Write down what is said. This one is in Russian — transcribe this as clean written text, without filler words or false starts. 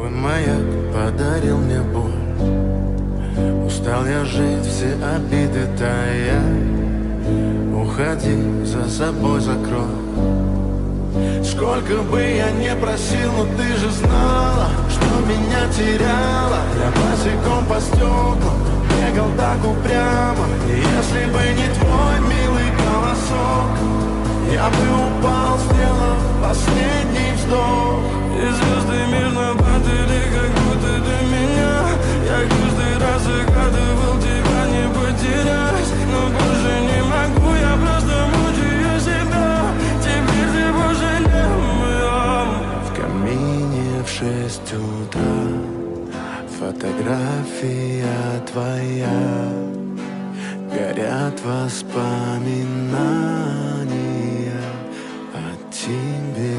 Твой маяк подарил мне боль. Устал я жить, все обиды тая. Уходи, за собой закрой. Сколько бы я не просил, но ты же знала, что меня теряла. Я босиком по стеклам бегал так упрямо. И если бы не твой милый голосок, я бы упал, сделав последний вздох. И звезды мирно падали, как будто до меня. Я каждый раз загадывал тебя не потерять, но больше не могу, я просто мучаю себя. Теперь ты пожалел. В камине в 6 утра фотография твоя. Горят воспоминания о тебе.